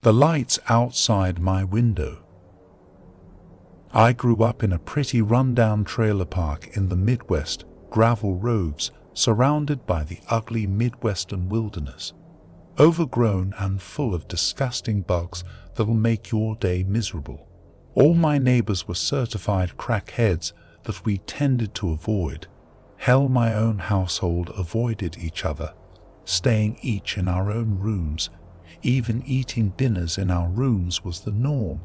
The lights outside my window. I grew up in a pretty rundown trailer park in the Midwest, gravel roads surrounded by the ugly Midwestern wilderness, overgrown and full of disgusting bugs that'll make your day miserable. All my neighbors were certified crackheads that we tended to avoid. Hell, my own household avoided each other, staying each in our own rooms. Even eating dinners in our rooms was the norm.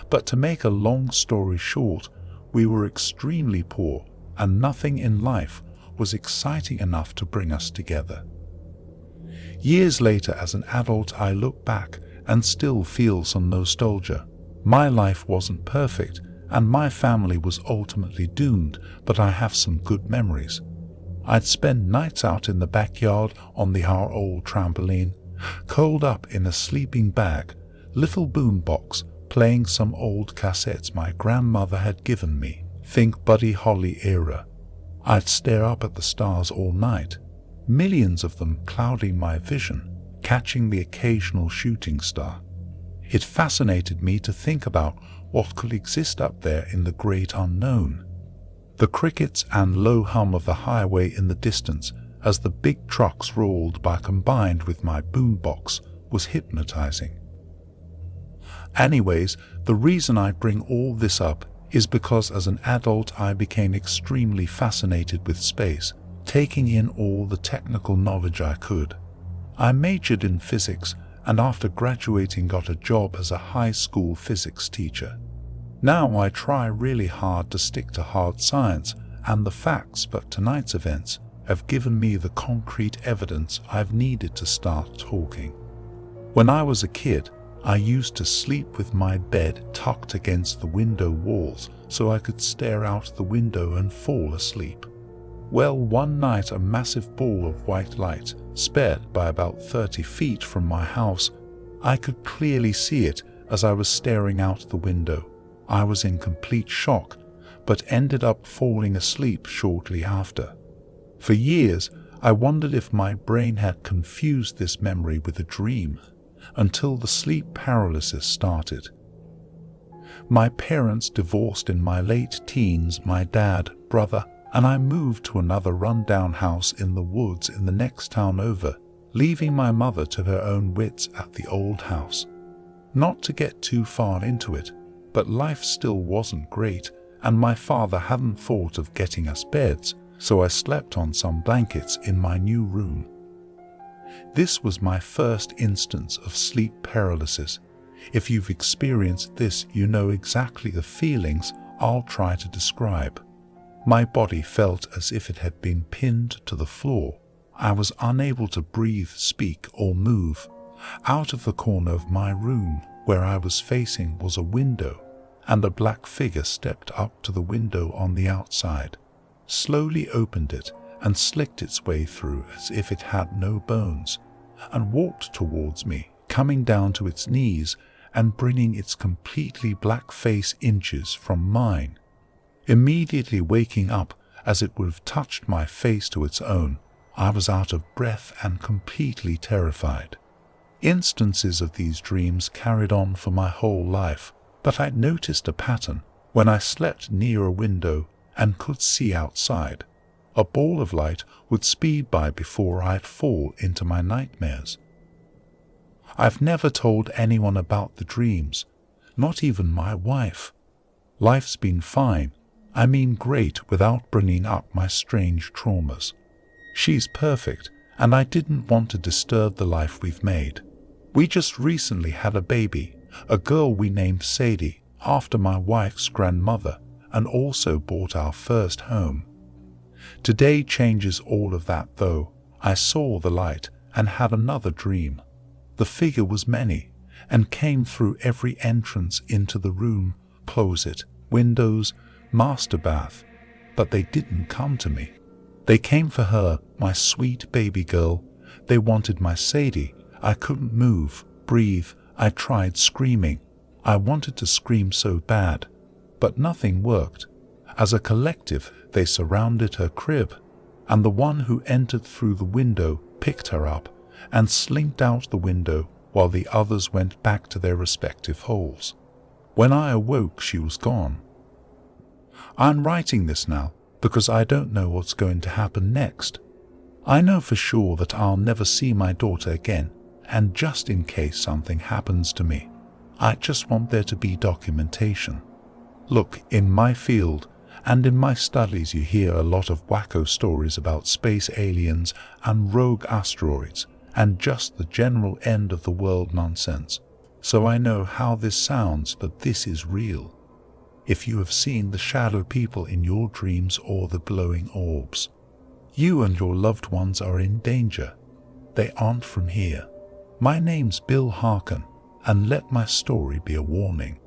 But to make a long story short, we were extremely poor, and nothing in life was exciting enough to bring us together. Years later, as an adult, I look back and still feel some nostalgia. My life wasn't perfect, and my family was ultimately doomed, but I have some good memories. I'd spend nights out in the backyard on our old trampoline, curled up in a sleeping bag, little boombox, playing some old cassettes my grandmother had given me. Think Buddy Holly era. I'd stare up at the stars all night, millions of them clouding my vision, catching the occasional shooting star. It fascinated me to think about what could exist up there in the great unknown. The crickets and low hum of the highway in the distance as the big trucks rolled by, combined with my boombox, was hypnotizing. Anyways, the reason I bring all this up is because as an adult I became extremely fascinated with space, taking in all the technical knowledge I could. I majored in physics and after graduating got a job as a high school physics teacher. Now I try really hard to stick to hard science and the facts, but tonight's events have given me the concrete evidence I've needed to start talking. When I was a kid, I used to sleep with my bed tucked against the window walls so I could stare out the window and fall asleep. Well, one night a massive ball of white light sped by about 30 feet from my house. I could clearly see it as I was staring out the window. I was in complete shock, but ended up falling asleep shortly after. For years, I wondered if my brain had confused this memory with a dream, until the sleep paralysis started. My parents divorced in my late teens, my dad, brother, and I moved to another rundown house in the woods in the next town over, leaving my mother to her own wits at the old house. Not to get too far into it, but life still wasn't great, and my father hadn't thought of getting us beds, so I slept on some blankets in my new room. This was my first instance of sleep paralysis. If you've experienced this, you know exactly the feelings I'll try to describe. My body felt as if it had been pinned to the floor. I was unable to breathe, speak, or move. Out of the corner of my room, where I was facing, was a window, and a black figure stepped up to the window on the outside, slowly opened it and slicked its way through as if it had no bones, and walked towards me, coming down to its knees and bringing its completely black face inches from mine. Immediately waking up as it would have touched my face to its own, I was out of breath and completely terrified. Instances of these dreams carried on for my whole life, but I noticed a pattern. When I slept near a window and could see outside, a ball of light would speed by before I'd fall into my nightmares. I've never told anyone about the dreams, not even my wife. Life's been fine, I mean great, without bringing up my strange traumas. She's perfect, and I didn't want to disturb the life we've made. We just recently had a baby, a girl we named Sadie, after my wife's grandmother, and also bought our first home. Today changes all of that though. I saw the light and had another dream. The figure was many and came through every entrance into the room, closet, windows, master bath, but they didn't come to me. They came for her, my sweet baby girl. They wanted my Sadie. I couldn't move, breathe. I tried screaming. I wanted to scream so bad, but nothing worked. As a collective, they surrounded her crib, and the one who entered through the window picked her up and slinked out the window, while the others went back to their respective holes. When I awoke, she was gone. I'm writing this now because I don't know what's going to happen next. I know for sure that I'll never see my daughter again, and just in case something happens to me, I just want there to be documentation. Look, in my field and in my studies you hear a lot of wacko stories about space aliens and rogue asteroids and just the general end of the world nonsense. So I know how this sounds, but this is real. If you have seen the shadow people in your dreams or the glowing orbs, you and your loved ones are in danger. They aren't from here. My name's Bill Harkin, and let my story be a warning.